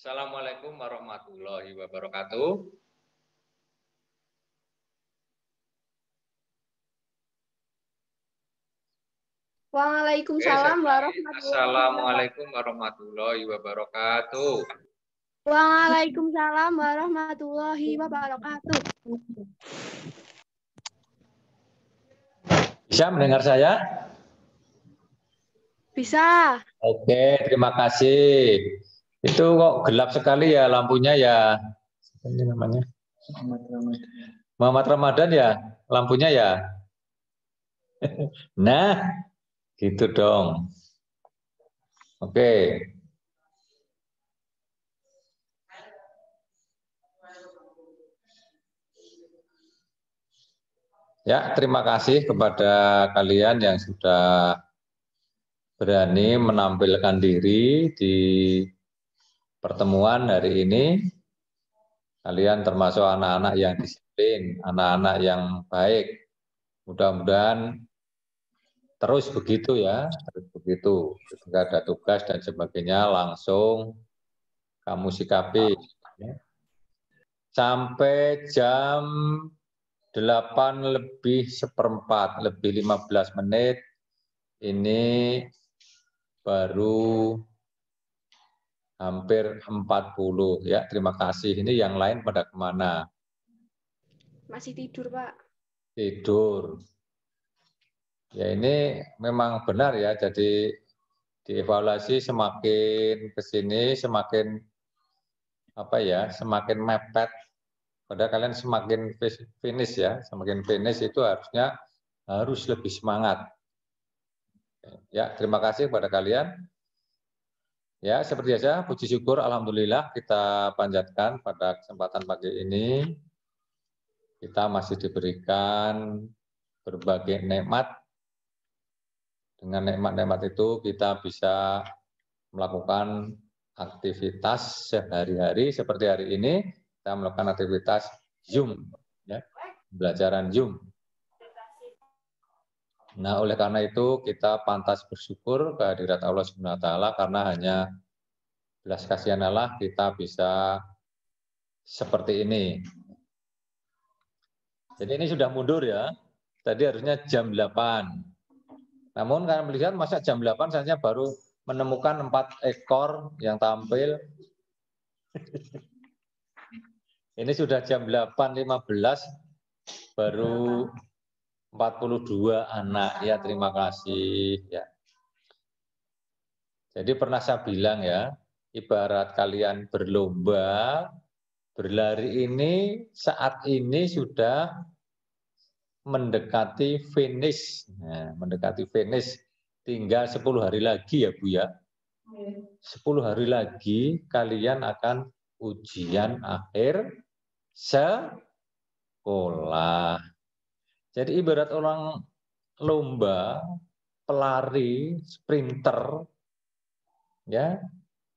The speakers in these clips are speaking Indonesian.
Assalamualaikum warahmatullahi wabarakatuh. Waalaikumsalam Assalamualaikum warahmatullahi wabarakatuh. Waalaikumsalam warahmatullahi wabarakatuh. Bisa mendengar saya? Bisa. Oke, terima kasih. Itu kok gelap sekali ya lampunya ya. Ini namanya Muhammad Ramadan ya, lampunya ya. Nah, gitu dong. Oke. Ya, terima kasih kepada kalian yang sudah berani menampilkan diri di pertemuan hari ini. Kalian termasuk anak-anak yang disiplin, anak-anak yang baik. Mudah-mudahan terus begitu ya, terus begitu. Ketika ada tugas dan sebagainya langsung kamu sikapi. Sampai jam 8:04 lebih 15 menit ini baru hampir 40 ya. Terima kasih. Ini yang lain pada kemana? Masih tidur, Pak. Tidur. Ya ini memang benar ya. Jadi dievaluasi semakin ke sini semakin semakin mepet. Padahal kalian semakin finish ya, semakin finish itu harus lebih semangat. Ya, terima kasih kepada kalian. Ya, seperti biasa, puji syukur, alhamdulillah kita panjatkan pada kesempatan pagi ini. Kita masih diberikan berbagai nikmat. Dengan nikmat-nikmat itu kita bisa melakukan aktivitas sehari-hari seperti hari ini. Kita melakukan aktivitas Zoom, ya, pembelajaran Zoom. Nah, oleh karena itu kita pantas bersyukur kehadirat Allah Subhanahu wa taala karena hanya belas kasihan Allah kita bisa seperti ini. Jadi ini sudah mundur ya. Tadi harusnya jam 8. Namun kalian melihat masa jam 8 saja baru menemukan 4 ekor yang tampil. Ini sudah jam 8:15 baru 42 anak. Ya, terima kasih ya. Jadi pernah saya bilang ya, ibarat kalian berlomba, berlari ini saat ini sudah mendekati finish. Nah, mendekati finish tinggal 10 hari lagi ya Bu ya. 10 hari lagi kalian akan ujian akhir sekolah. Jadi ibarat orang lomba, pelari, sprinter, ya,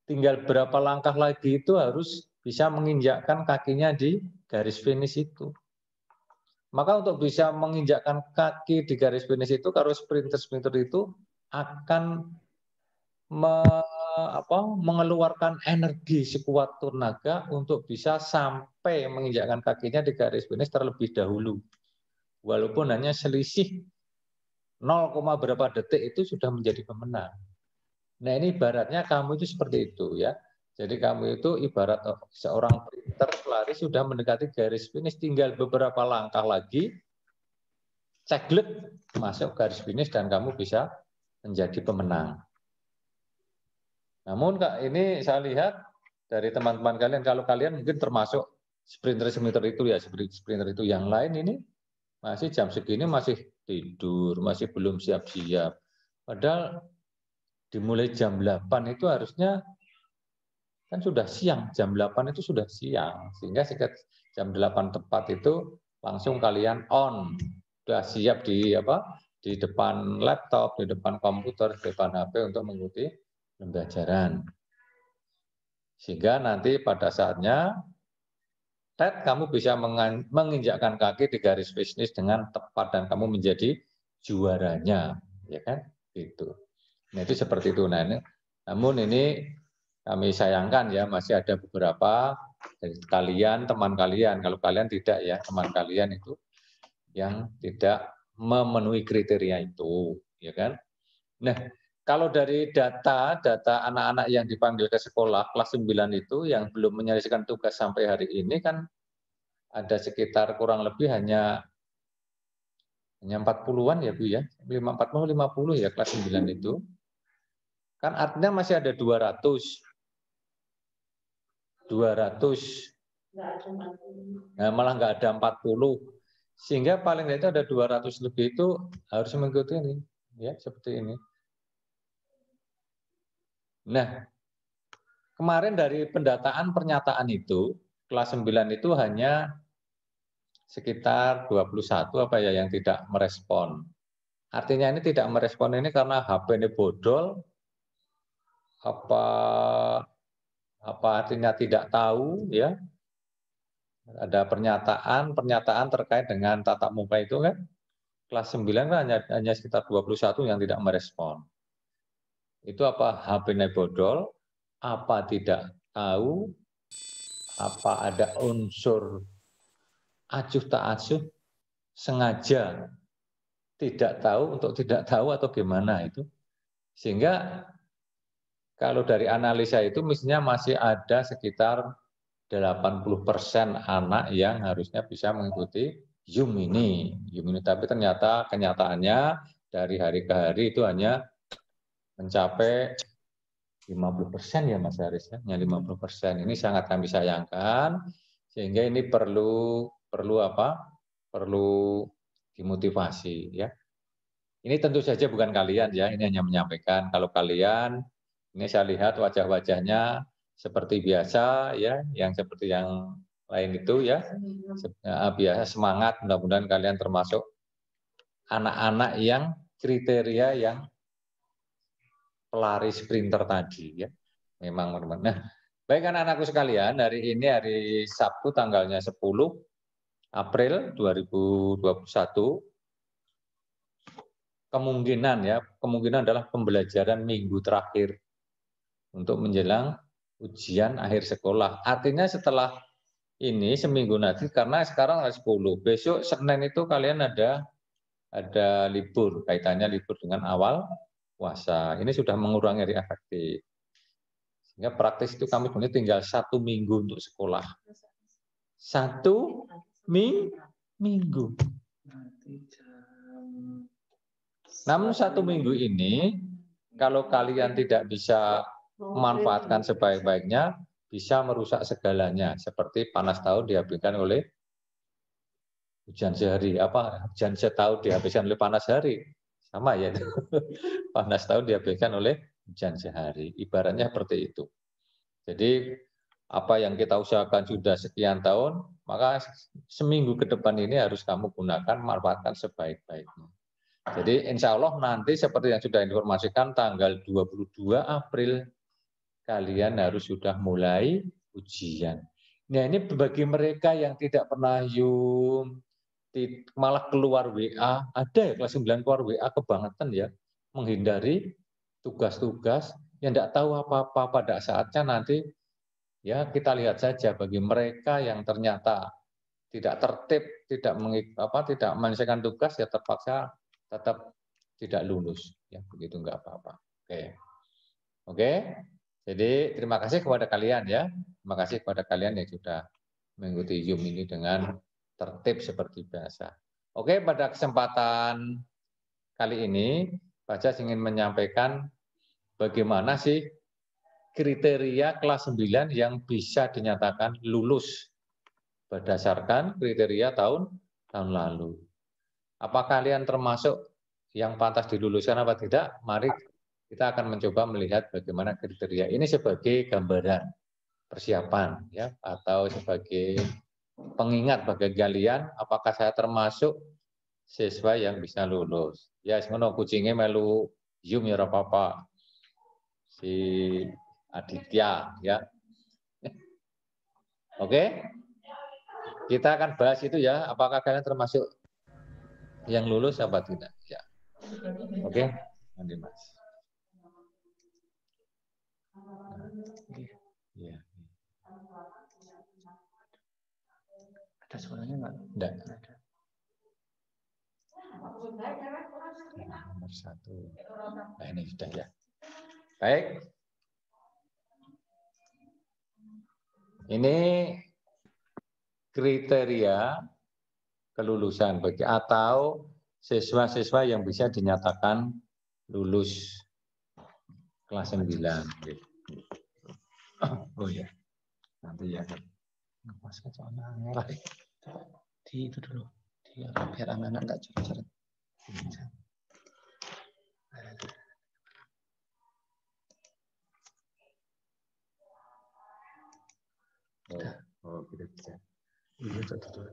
tinggal berapa langkah lagi itu harus bisa menginjakkan kakinya di garis finish itu. Maka untuk bisa menginjakkan kaki di garis finish itu, kalau sprinter-sprinter itu akan mengeluarkan energi sekuat tenaga untuk bisa sampai menginjakkan kakinya di garis finish terlebih dahulu. Walaupun hanya selisih 0, berapa detik itu sudah menjadi pemenang. Nah ini ibaratnya kamu itu seperti itu ya. Jadi kamu itu ibarat seorang sprinter pelari sudah mendekati garis finish, tinggal beberapa langkah lagi, ceklek masuk garis finish dan kamu bisa menjadi pemenang. Namun Kak, ini saya lihat dari teman-teman kalian, kalau kalian mungkin termasuk sprinter-sprinter itu ya, sprinter itu yang lain ini masih jam segini masih tidur, masih belum siap-siap. Padahal dimulai jam 8 itu harusnya kan sudah siang, jam 8 itu sudah siang. Sehingga sekitar jam 8 tepat itu langsung kalian on. Sudah siap di depan laptop, di depan komputer, di depan HP untuk mengikuti pembelajaran. Sehingga nanti pada saatnya kamu bisa menginjakkan kaki di garis finish dengan tepat dan kamu menjadi juaranya, ya kan? Gitu. Nah, itu seperti itu. Nah, namun ini kami sayangkan ya, masih ada beberapa dari kalian, teman kalian, kalau kalian tidak ya, teman kalian itu yang tidak memenuhi kriteria itu, ya kan? Nah, kalau dari data anak-anak yang dipanggil ke sekolah kelas 9 itu yang belum menyelesaikan tugas sampai hari ini kan ada sekitar kurang lebih hanya 40-an ya Bu ya, 40-50 ya kelas 9 itu. Kan artinya masih ada 200. Nah, malah nggak ada 40. Sehingga paling tidak itu ada 200 lebih itu harus mengikuti ini, ya seperti ini. Nah, kemarin dari pendataan pernyataan itu, kelas 9 itu hanya sekitar 21 apa ya yang tidak merespon. Artinya ini tidak merespon ini karena HP ini bodol, apa artinya tidak tahu ya. Ada pernyataan terkait dengan tatap muka itu kan. Kelas 9 kan hanya sekitar 21 yang tidak merespon. Itu apa HP-nya bodol, apa tidak tahu, apa ada unsur acuh tak acuh, sengaja tidak tahu untuk tidak tahu atau gimana itu. Sehingga kalau dari analisa itu mestinya masih ada sekitar 80% anak yang harusnya bisa mengikuti Zoom ini. Tapi ternyata kenyataannya dari hari ke hari itu hanya mencapai 50% ya Mas Haris ya, 50%. Ini sangat kami sayangkan sehingga ini perlu dimotivasi ya. Ini tentu saja bukan kalian ya, ini hanya menyampaikan. Kalau kalian ini saya lihat wajah-wajahnya seperti biasa ya, yang seperti yang lain itu ya. Biasa semangat, mudah-mudahan kalian termasuk anak-anak yang kriteria yang pelari sprinter tadi ya. Memang teman-teman. Nah, baik anak-anakku sekalian, hari ini hari Sabtu tanggalnya 10 April 2021. Kemungkinan adalah pembelajaran minggu terakhir untuk menjelang ujian akhir sekolah. Artinya setelah ini seminggu nanti, karena sekarang hari 10, besok Senin itu kalian ada libur, kaitannya libur dengan awal puasa. Ini sudah mengurangi hari efektif. Sehingga praktis itu kami punya tinggal 1 minggu untuk sekolah. 1 minggu. Namun 1 minggu ini, kalau kalian tidak bisa memanfaatkan sebaik-baiknya, bisa merusak segalanya. Seperti panas tahun dihabiskan oleh hujan sehari. Hujan setahun dihabiskan oleh panas hari. Sama ya. Panas tahun dihabiskan oleh hujan sehari. Ibaratnya seperti itu. Jadi apa yang kita usahakan sudah sekian tahun, maka seminggu ke depan ini harus kamu gunakan, manfaatkan sebaik-baiknya. Jadi insya Allah nanti seperti yang sudah informasikan tanggal 22 April kalian harus sudah mulai ujian. Nah ini bagi mereka yang tidak pernah malah keluar WA, ada ya kelas 9 keluar WA kebangetan ya, menghindari tugas-tugas yang tidak tahu apa-apa pada saatnya nanti ya kita lihat saja bagi mereka yang ternyata tidak tertib, tidak menyelesaikan tugas ya terpaksa tetap tidak lulus ya begitu nggak apa-apa. Oke. Jadi terima kasih kepada kalian ya. Terima kasih kepada kalian yang sudah mengikuti Zoom ini dengan tertib seperti biasa. Oke, pada kesempatan kali ini Pak Jas ingin menyampaikan bagaimana sih kriteria kelas 9 yang bisa dinyatakan lulus berdasarkan kriteria tahun lalu. Apakah kalian termasuk yang pantas diluluskan apa tidak? Mari kita akan mencoba melihat bagaimana kriteria ini sebagai gambaran persiapan ya atau sebagai pengingat bagi kalian apakah saya termasuk siswa yang bisa lulus. Ya, semono kucingnya melu Zoom ya apa-apa. Si Aditya ya. Oke. Kita akan bahas itu ya, apakah kalian termasuk yang lulus apa tidak ya. Oke, nanti Mas. Ya. Ada suaranya nggak? Enggak. Nomor 1. Nah, ini sudah ya. Baik. Ini kriteria kelulusan bagi atau siswa-siswa yang bisa dinyatakan lulus kelas 9. Oh ya. Nanti ya. Mas Di itu dulu. Biar anak-anak nggak coret-coret. Oh, gitu bisa. Iya, betul.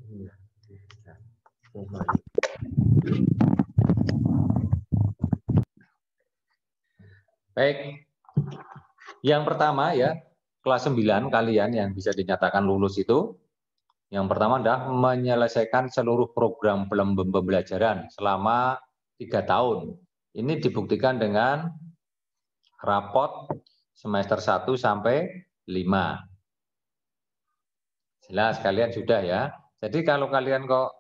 Iya. Baik. Yang pertama ya, kelas 9 kalian yang bisa dinyatakan lulus itu, yang pertama adalah menyelesaikan seluruh program pembelajaran selama 3 tahun. Ini dibuktikan dengan rapot semester 1 sampai 5. Jelas kalian sudah ya. Jadi kalau kalian kok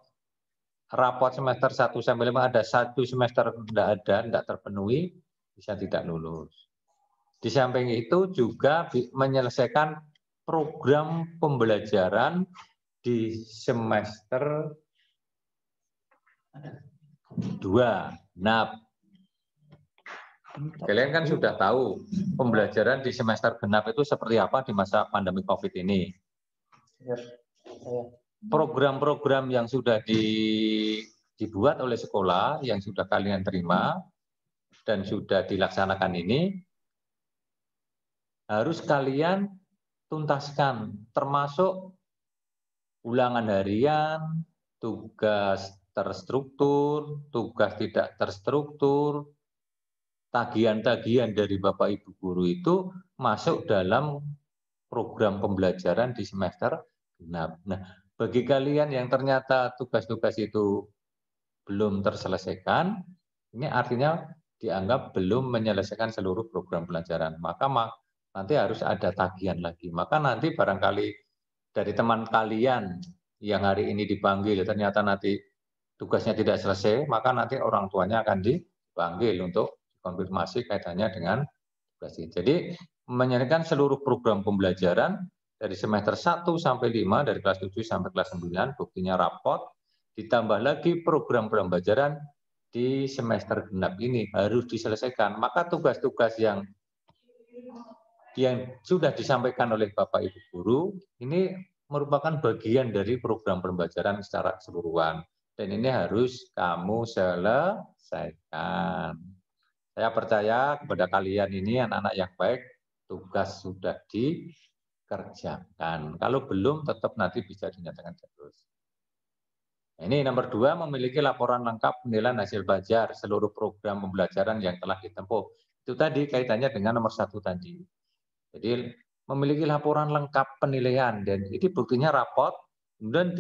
rapot semester 1 sampai 5 ada 1 semester tidak terpenuhi, bisa tidak lulus. Di samping itu juga menyelesaikan program pembelajaran di semester 2. NAP. Kalian kan sudah tahu pembelajaran di semester genap itu seperti apa di masa pandemi COVID ini. Program-program yang sudah dibuat oleh sekolah, yang sudah kalian terima, dan sudah dilaksanakan ini, harus kalian tuntaskan, termasuk ulangan harian, tugas terstruktur, tugas tidak terstruktur, tagihan-tagihan dari Bapak Ibu guru itu masuk dalam program pembelajaran di semester genap. Nah, bagi kalian yang ternyata tugas-tugas itu belum terselesaikan, ini artinya dianggap belum menyelesaikan seluruh program pelajaran. Maka nanti harus ada tagihan lagi. Maka nanti barangkali dari teman kalian yang hari ini dipanggil, ternyata nanti tugasnya tidak selesai, maka nanti orang tuanya akan dipanggil untuk konfirmasi kaitannya dengan tugas ini. Jadi menyelesaikan seluruh program pembelajaran dari semester 1 sampai 5, dari kelas 7 sampai kelas 9, buktinya rapot, ditambah lagi program pembelajaran di semester genap ini harus diselesaikan. Maka tugas-tugas yang sudah disampaikan oleh Bapak Ibu guru ini merupakan bagian dari program pembelajaran secara keseluruhan. Dan ini harus kamu selesaikan. Saya percaya kepada kalian ini anak-anak yang baik, tugas sudah dikerjakan. Kalau belum, tetap nanti bisa dinyatakan terus. Ini nomor 2, memiliki laporan lengkap penilaian hasil belajar seluruh program pembelajaran yang telah ditempuh. Itu tadi kaitannya dengan nomor 1 tadi. Jadi memiliki laporan lengkap penilaian, dan ini buktinya rapot, kemudian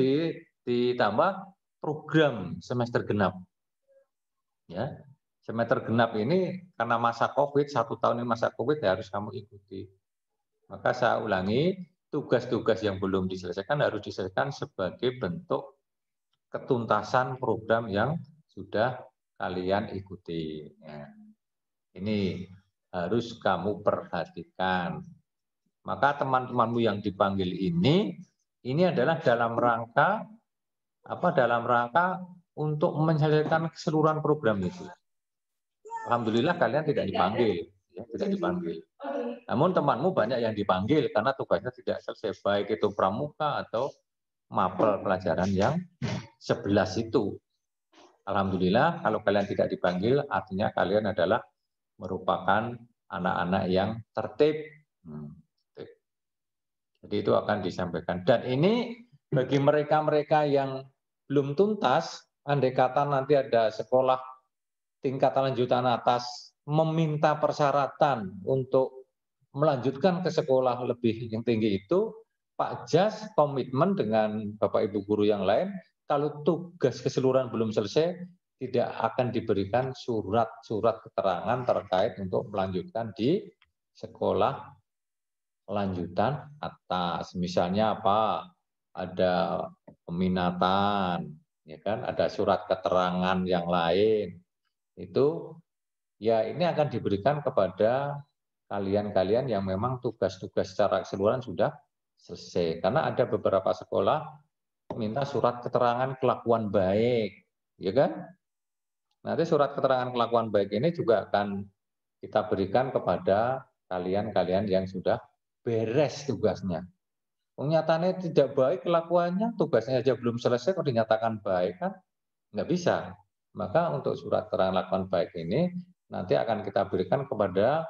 ditambah program semester genap. Ya, semester genap ini karena masa COVID, 1 tahun ini masa COVID ya harus kamu ikuti. Maka saya ulangi, tugas-tugas yang belum diselesaikan harus diselesaikan sebagai bentuk ketuntasan program yang sudah kalian ikuti. Ya. Ini harus kamu perhatikan. Maka teman-temanmu yang dipanggil ini adalah dalam rangka untuk menyelesaikan keseluruhan program itu. Alhamdulillah kalian tidak dipanggil, ya, tidak dipanggil. Namun temanmu banyak yang dipanggil karena tugasnya tidak selesai, baik itu pramuka atau mapel pelajaran yang 11 itu. Alhamdulillah kalau kalian tidak dipanggil, artinya kalian adalah merupakan anak-anak yang tertib. Jadi itu akan disampaikan. Dan ini bagi mereka-mereka yang belum tuntas, andai kata nanti ada sekolah tingkatan lanjutan atas meminta persyaratan untuk melanjutkan ke sekolah lebih yang tinggi itu, Pak Jas komitmen dengan Bapak Ibu guru yang lain, kalau tugas keseluruhan belum selesai, tidak akan diberikan surat keterangan terkait untuk melanjutkan di sekolah lanjutan atas. Misalnya apa? Ada peminatan, ya kan? Ada surat keterangan yang lain. Itu ya ini akan diberikan kepada kalian-kalian yang memang tugas-tugas secara keseluruhan sudah selesai. Karena ada beberapa sekolah minta surat keterangan kelakuan baik, ya kan? Nanti surat keterangan kelakuan baik ini juga akan kita berikan kepada kalian-kalian yang sudah beres tugasnya. Nyatanya tidak baik kelakuannya, tugasnya aja belum selesai kok dinyatakan baik kan? Nggak bisa. Maka untuk surat keterangan kelakuan baik ini nanti akan kita berikan kepada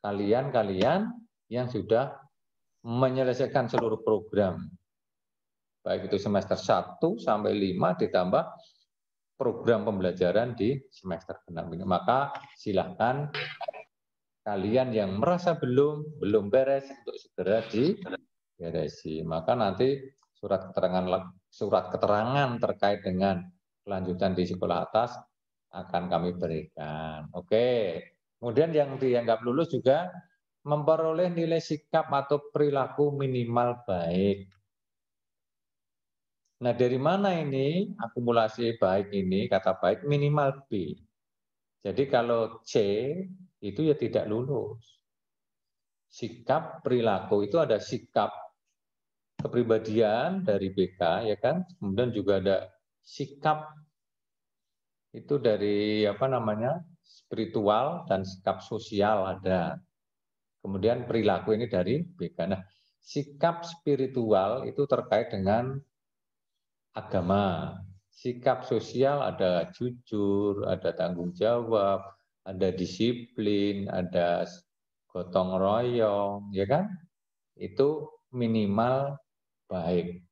kalian-kalian yang sudah menyelesaikan seluruh program. Baik itu semester 1 sampai 5 ditambah program pembelajaran di semester 6 ini. Maka silahkan kalian yang merasa belum beres untuk segera diberesi. Maka nanti surat keterangan terkait dengan kelanjutan di sekolah atas akan kami berikan. Oke. Kemudian yang dianggap lulus juga memperoleh nilai sikap atau perilaku minimal baik. Nah, dari mana ini akumulasi baik ini, kata baik minimal B. Jadi kalau C itu ya tidak lulus. Sikap perilaku itu ada sikap kepribadian dari BK ya kan, kemudian juga ada sikap itu dari apa namanya spiritual dan sikap sosial ada. Kemudian perilaku ini dari BK. Nah, sikap spiritual itu terkait dengan agama. Sikap sosial ada jujur, ada tanggung jawab, ada disiplin, ada gotong royong, ya kan? Itu minimal baik.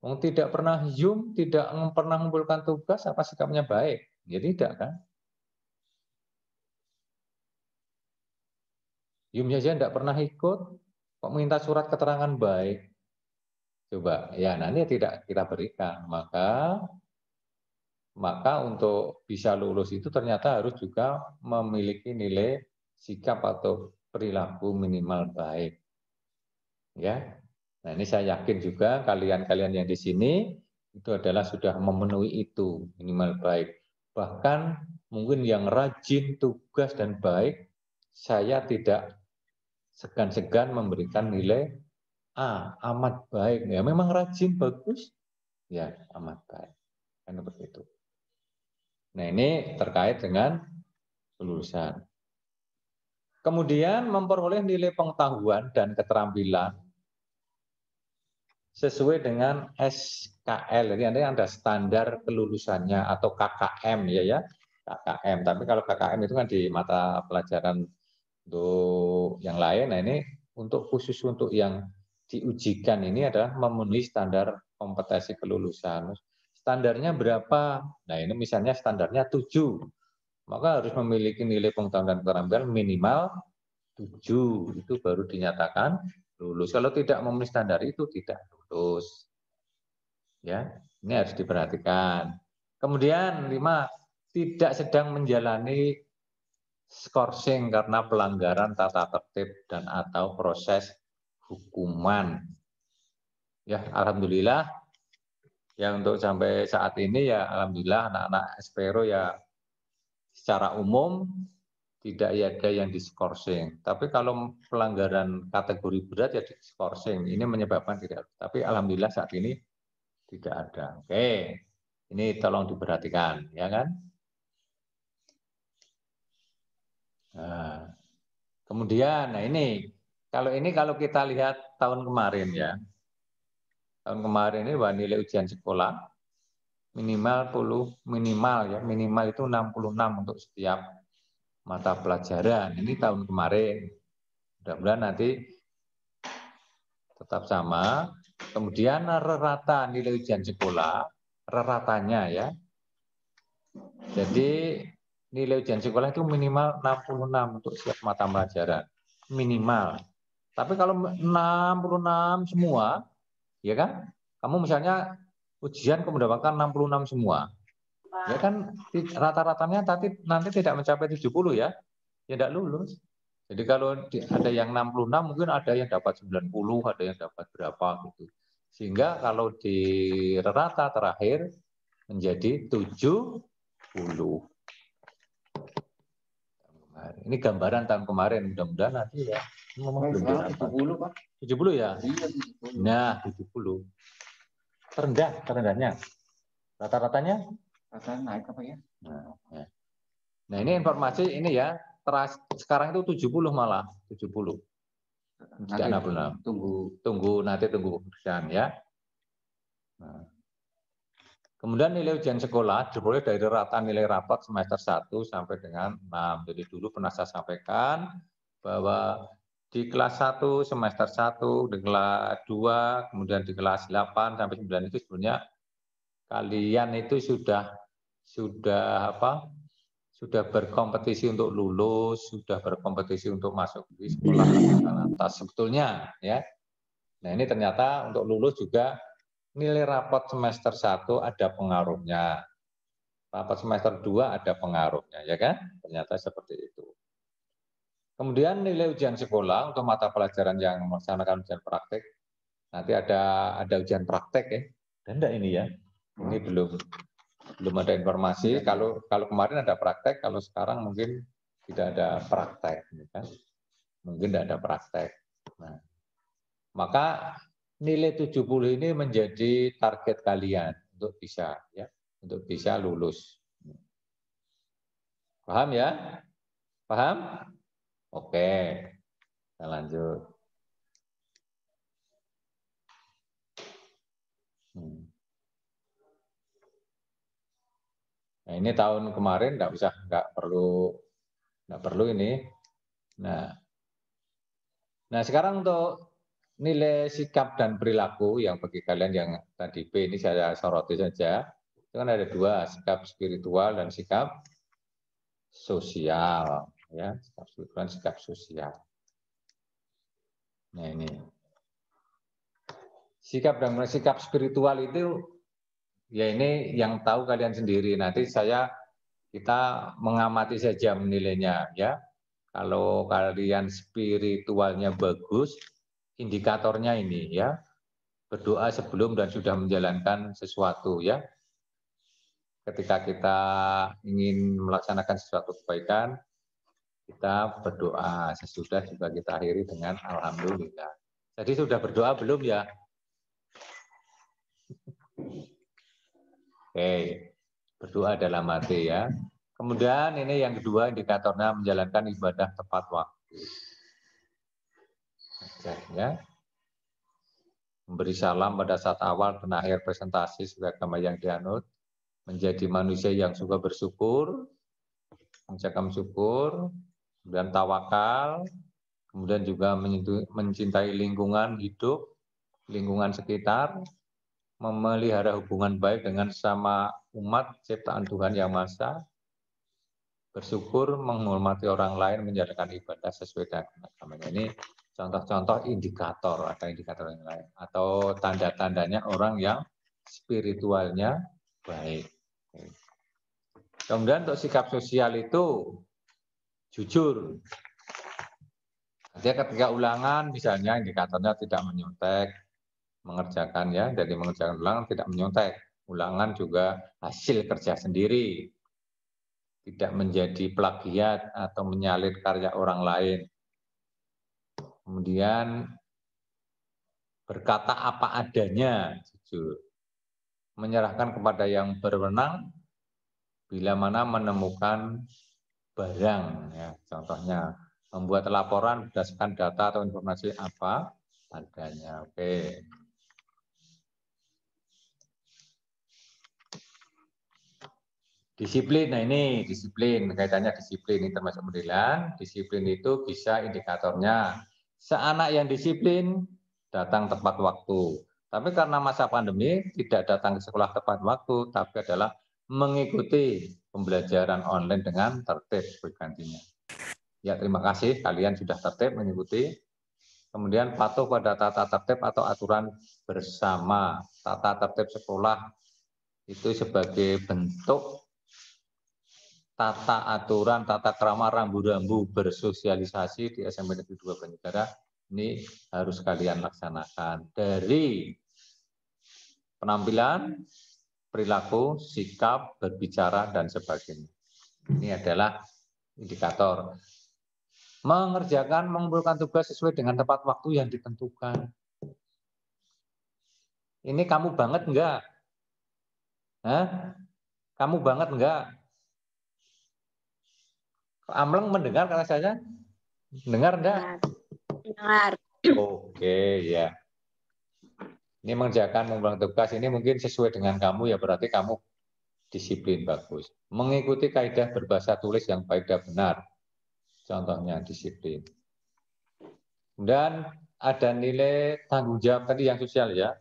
Tidak pernah tidak pernah mengumpulkan tugas, apa sikapnya baik? Ya tidak kan? Saja tidak pernah ikut, kok minta surat keterangan baik? Coba, ya nanti tidak kita berikan. Maka untuk bisa lulus itu ternyata harus juga memiliki nilai sikap atau perilaku minimal baik. Ya. Nah, ini saya yakin juga kalian-kalian yang di sini itu adalah sudah memenuhi itu minimal baik. Bahkan mungkin yang rajin tugas dan baik, saya tidak segan-segan memberikan nilai amat baik. Ya, memang rajin bagus, ya amat baik. Kan seperti itu. Nah, ini terkait dengan kelulusan. Kemudian memperoleh nilai pengetahuan dan keterampilan sesuai dengan SKL. Ini ada standar kelulusannya atau KKM ya. KKM. Tapi kalau KKM itu kan di mata pelajaran untuk yang lain. Nah, ini untuk khusus untuk yang diujikan ini adalah memenuhi standar kompetensi kelulusan. Standarnya berapa? Nah, ini misalnya standarnya 7. Maka harus memiliki nilai pengetahuan dan keterampilan minimal 7. Itu baru dinyatakan lulus. Kalau tidak memenuhi standar itu tidak lulus. Ya, ini harus diperhatikan. Kemudian 5, tidak sedang menjalani skorsing karena pelanggaran tata tertib dan atau proses hukuman. Ya, alhamdulillah. Ya untuk sampai saat ini ya alhamdulillah anak-anak Espero ya secara umum tidak ada yang diskorsing. Tapi kalau pelanggaran kategori berat ya diskorsing. Ini menyebabkan tidak. Tapi alhamdulillah saat ini tidak ada. Oke. Ini tolong diperhatikan, ya kan? Nah, kemudian kalau kita lihat tahun kemarin ya. Tahun kemarin ini nilai ujian sekolah minimal itu 66 untuk setiap mata pelajaran. Ini tahun kemarin. Mudah-mudahan nanti tetap sama. Kemudian rata nilai ujian sekolah, ratanya ya. Jadi nilai ujian sekolah itu minimal 66 untuk setiap mata pelajaran. Minimal. Tapi kalau 66 semua, ya kan? Kamu misalnya ujian kamu mendapatkan 66 semua. Ya kan rata-ratanya nanti tidak mencapai 70 ya. Ya tidak lulus. Jadi kalau ada yang 66 mungkin ada yang dapat 90, ada yang dapat berapa gitu. Sehingga kalau di rata terakhir menjadi 70. Ini gambaran tahun kemarin, mudah-mudahan nanti ya. Memang belum berapa. 70, Pak. 70 ya? Iya, 70. Nah, 70. Terendahnya. Rata-ratanya? Rata naik apa ya? Nah, ini informasi ini ya. Sekarang itu 70 malah, 70. Tidak 66. Tunggu keputusan ya. Nah. Kemudian nilai ujian sekolah diperoleh dari rata nilai rapat semester 1 sampai dengan 6. Jadi dulu pernah saya sampaikan bahwa di kelas 1 semester 1, di kelas 2, kemudian di kelas 8 sampai 9 itu sebenarnya kalian itu sudah berkompetisi untuk lulus, sudah berkompetisi untuk masuk di sekolah atas sebetulnya ya. Nah, ini ternyata untuk lulus juga nilai rapot semester 1 ada pengaruhnya. Rapot semester 2 ada pengaruhnya, ya kan? Ternyata seperti itu. Kemudian nilai ujian sekolah untuk mata pelajaran yang melaksanakan ujian praktek. Nanti ada ujian praktek ya. Dan enggak ini ya? Ini belum ada informasi. Kalau kemarin ada praktek, kalau sekarang mungkin tidak ada praktek, ya kan? Mungkin tidak ada praktek. Nah, maka nilai 70 ini menjadi target kalian untuk bisa lulus. Paham ya? Paham? Oke. Kita lanjut. Nah, ini tahun kemarin nggak perlu ini. Nah, sekarang untuk nilai sikap dan perilaku yang bagi kalian yang tadi B ini saya soroti saja. Itu kan ada 2, sikap spiritual dan sikap sosial, ya, sikap spiritual dan sikap sosial. Nah, ini. Sikap spiritual itu ya ini yang tahu kalian sendiri. Nanti kita mengamati saja menilainya ya. Kalau kalian spiritualnya bagus, indikatornya ini ya, berdoa sebelum dan sudah menjalankan sesuatu ya. Ketika kita ingin melaksanakan sesuatu kebaikan, kita berdoa, sesudah juga kita akhiri dengan alhamdulillah. Jadi sudah berdoa belum ya? Oke, berdoa dalam hati ya. Kemudian ini yang kedua indikatornya menjalankan ibadah tepat waktu. Ya. Memberi salam pada saat awal dan akhir presentasi sebagaimana yang dianut, menjadi manusia yang suka bersyukur, menjaga syukur, kemudian tawakal, kemudian juga mencintai lingkungan hidup, lingkungan sekitar, memelihara hubungan baik dengan sesama umat ciptaan Tuhan Yang Maha Esa, bersyukur, menghormati orang lain, menjalankan ibadah sesuai dengan agamanya. Ini contoh-contoh indikator, ada indikator yang lain. Atau tanda-tandanya orang yang spiritualnya baik. Kemudian untuk sikap sosial itu jujur. Artinya ketika ulangan misalnya indikatornya tidak menyontek, mengerjakan ya, jadi mengerjakan ulangan tidak menyontek. Ulangan juga hasil kerja sendiri. Tidak menjadi plagiat atau menyalin karya orang lain. Kemudian berkata apa adanya, jujur. Menyerahkan kepada yang berwenang bila mana menemukan barang. Ya, contohnya, membuat laporan berdasarkan data atau informasi apa adanya. Oke. Disiplin, nah ini disiplin, kaitannya disiplin ini termasuk penilaian. Disiplin itu bisa indikatornya. Seanak yang disiplin datang tepat waktu. Tapi karena masa pandemi tidak datang ke sekolah tepat waktu, tapi adalah mengikuti pembelajaran online dengan tertib bergantinya. Ya, terima kasih kalian sudah tertib mengikuti. Kemudian patuh pada tata tertib atau aturan bersama. Tata tertib sekolah itu sebagai bentuk tata aturan, tata krama, rambu-rambu bersosialisasi di SMP Negeri 2 Banjarnegara ini harus kalian laksanakan dari penampilan, perilaku, sikap, berbicara, dan sebagainya. Ini adalah indikator. Mengumpulkan tugas sesuai dengan tepat waktu yang ditentukan. Ini kamu banget enggak? Hah? Kamu banget enggak? Amleng mendengar kata saya? Dengar enggak? Dengar. Oke, ya. Ini mengerjakan mengumpulkan tugas ini mungkin sesuai dengan kamu ya berarti kamu disiplin bagus. Mengikuti kaidah berbahasa tulis yang baik dan benar. Contohnya disiplin. Dan ada nilai tanggung jawab tadi yang sosial ya.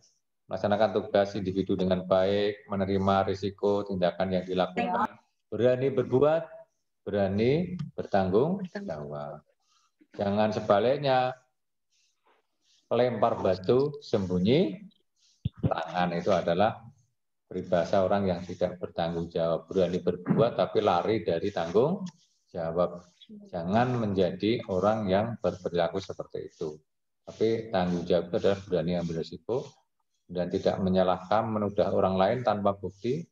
Melaksanakan tugas individu dengan baik, menerima risiko tindakan yang dilakukan, berani berbuat, berani bertanggung jawab. Jangan sebaliknya, lempar batu, sembunyi tangan, itu adalah peribahasa orang yang tidak bertanggung jawab. Berani berbuat tapi lari dari tanggung jawab. Jangan menjadi orang yang berperilaku seperti itu. Tapi tanggung jawab itu adalah berani ambil risiko dan tidak menyalahkan, menuduh orang lain tanpa bukti.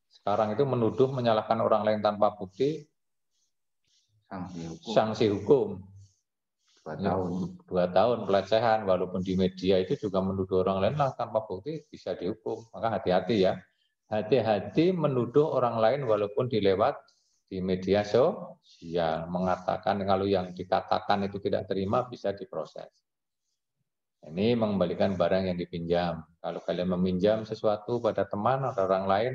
Sekarang itu menuduh, menyalahkan orang lain tanpa bukti, sanksi hukum. 2 tahun pelecehan, walaupun di media itu juga menuduh orang lain lah tanpa bukti bisa dihukum. Maka hati-hati ya. Hati-hati menuduh orang lain walaupun dilewat di media sosial. Mengatakan kalau yang dikatakan itu tidak terima bisa diproses. Ini mengembalikan barang yang dipinjam. Kalau kalian meminjam sesuatu pada teman atau orang lain,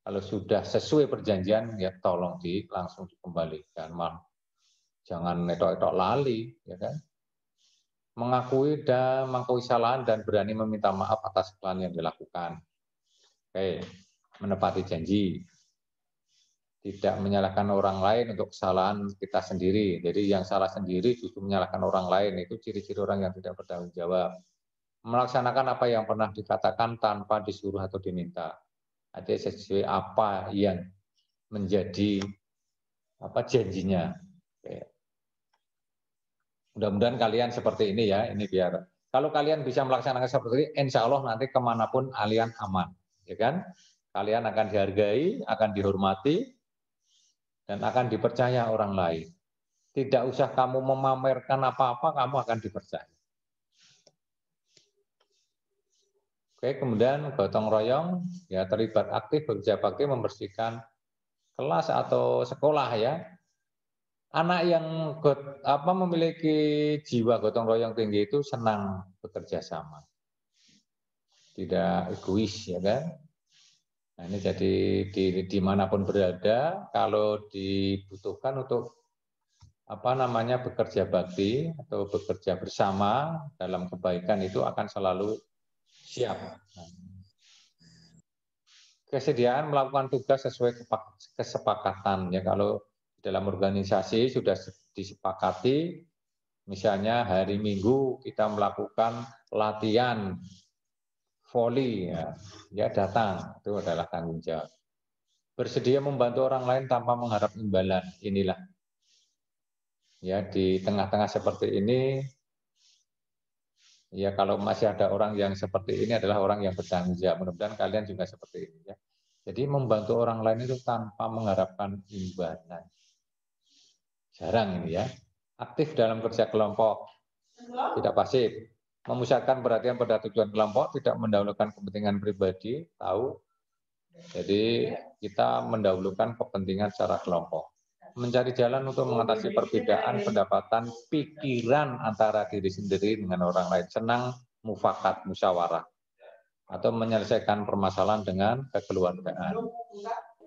kalau sudah sesuai perjanjian, ya tolong langsung dikembalikan. Jangan netok-netok lali, ya kan? Mengakui kesalahan dan berani meminta maaf atas kesalahan yang dilakukan. Oke, menepati janji. Tidak menyalahkan orang lain untuk kesalahan kita sendiri. Jadi yang salah sendiri justru menyalahkan orang lain, itu ciri-ciri orang yang tidak bertanggung jawab. Melaksanakan apa yang pernah dikatakan tanpa disuruh atau diminta. Ada sesuai apa yang menjadi janjinya. Oke. Mudah-mudahan kalian seperti ini ya. Ini biar kalau kalian bisa melaksanakan seperti ini, insya Allah nanti kemanapun kalian aman, ya kan? Kalian akan dihargai, akan dihormati, dan akan dipercaya orang lain. Tidak usah kamu memamerkan apa-apa, kamu akan dipercaya. Oke, kemudian gotong royong, ya terlibat aktif bekerja bakti membersihkan kelas atau sekolah ya. Anak yang memiliki jiwa gotong royong tinggi itu senang bekerja sama, tidak egois, ya kan? Nah, ini jadi dimanapun berada, kalau dibutuhkan untuk bekerja bakti atau bekerja bersama dalam kebaikan itu akan selalu siap. Kesediaan melakukan tugas sesuai kesepakatan ya. Kalau dalam organisasi sudah disepakati, misalnya hari Minggu kita melakukan latihan voli, ya datang, itu adalah tanggung jawab. Bersedia membantu orang lain tanpa mengharap imbalan, inilah. Ya di tengah-tengah seperti ini, ya kalau masih ada orang yang seperti ini adalah orang yang bertanggung jawab. Mudah-mudahan kalian juga seperti ini ya. Jadi membantu orang lain itu tanpa mengharapkan imbalan. Jarang ini ya. Aktif dalam kerja kelompok, tidak pasif. Memusatkan perhatian pada tujuan kelompok, tidak mendahulukan kepentingan pribadi, tahu. Jadi kita mendahulukan kepentingan secara kelompok. Mencari jalan untuk mengatasi perbedaan pendapatan, pikiran antara diri sendiri dengan orang lain. Senang mufakat, musyawarah. Atau menyelesaikan permasalahan dengan kekeluargaan.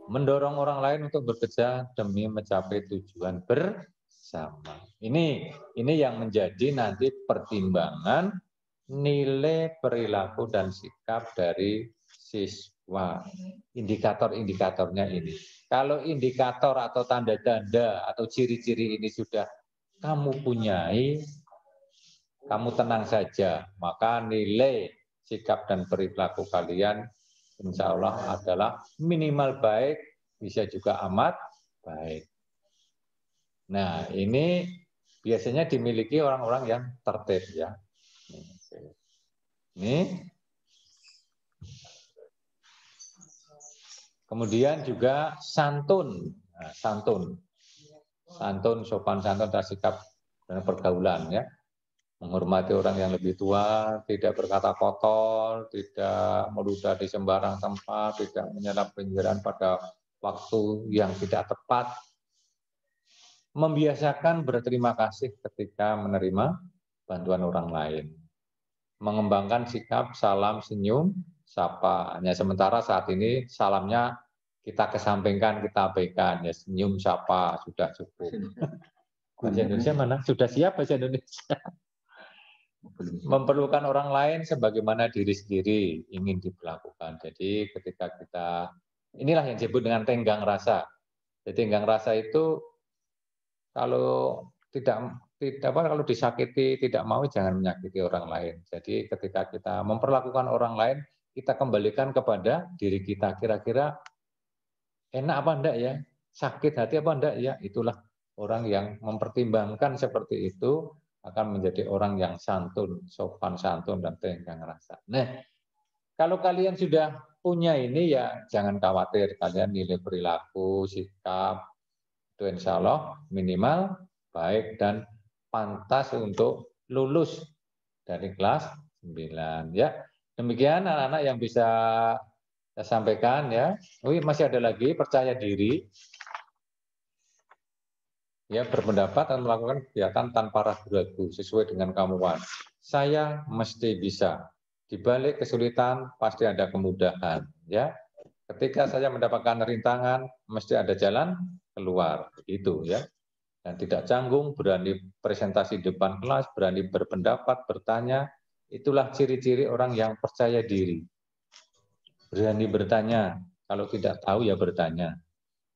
Mendorong orang lain untuk bekerja demi mencapai tujuan bersama. Ini yang menjadi nanti pertimbangan nilai perilaku dan sikap dari siswa. Indikator-indikatornya ini. Kalau indikator atau tanda-tanda atau ciri-ciri ini sudah kamu punyai, kamu tenang saja. Maka nilai sikap dan perilaku kalian insya Allah adalah minimal baik, bisa juga amat baik. Nah, ini biasanya dimiliki orang-orang yang tertib ya. Ini. Kemudian juga santun. Nah, santun, sopan santun, sikap dan pergaulan ya. Menghormati orang yang lebih tua, tidak berkata kotor, tidak meludah di sembarang tempat, tidak menyerap penjelasan pada waktu yang tidak tepat. Membiasakan berterima kasih ketika menerima bantuan orang lain. Mengembangkan sikap salam, senyum, sapa. Hanya sementara saat ini salamnya kita kesampingkan, kita abaikan. Ya, senyum, sapa, sudah cukup. Bahasa Indonesia mana? Sudah siap bahasa Indonesia? Memperlukan orang lain sebagaimana diri sendiri ingin diperlakukan. Jadi ketika kita, inilah yang disebut dengan tenggang rasa. Jadi tenggang rasa itu kalau kalau disakiti tidak mau, jangan menyakiti orang lain. Jadi ketika kita memperlakukan orang lain, kita kembalikan kepada diri kita. Kira-kira enak apa enggak ya? Sakit hati apa enggak ya? Itulah orang yang mempertimbangkan seperti itu akan menjadi orang yang santun, sopan santun, dan tenggang rasa. Nah, kalau kalian sudah punya ini ya jangan khawatir, kalian nilai perilaku, sikap, itu insya Allah minimal baik dan pantas untuk lulus dari kelas 9. Ya, demikian anak-anak yang bisa saya sampaikan ya. Masih ada lagi, percaya diri. Ya, berpendapat dan melakukan kegiatan tanpa ragu-ragu sesuai dengan kemampuan. Saya mesti bisa. Di balik kesulitan pasti ada kemudahan, ya. Ketika saya mendapatkan rintangan, mesti ada jalan keluar, itu ya. Dan tidak canggung, berani presentasi di depan kelas, berani berpendapat, bertanya, itulah ciri-ciri orang yang percaya diri. Berani bertanya, kalau tidak tahu ya bertanya.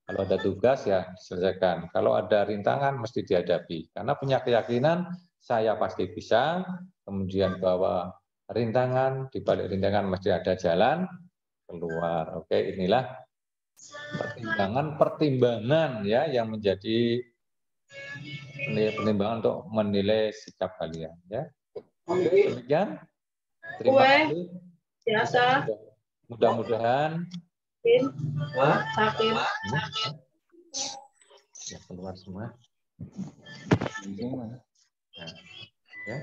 Kalau ada tugas ya selesaikan. Kalau ada rintangan mesti dihadapi. Karena punya keyakinan saya pasti bisa. Kemudian bahwa rintangan, di balik rintangan mesti ada jalan keluar. Oke, inilah pertimbangan ya yang menjadi pertimbangan untuk menilai sikap kalian ya. Oke, demikian. Terima kasih. Biasa. Mudah-mudahan Sakit. ya keluar semua. Ya.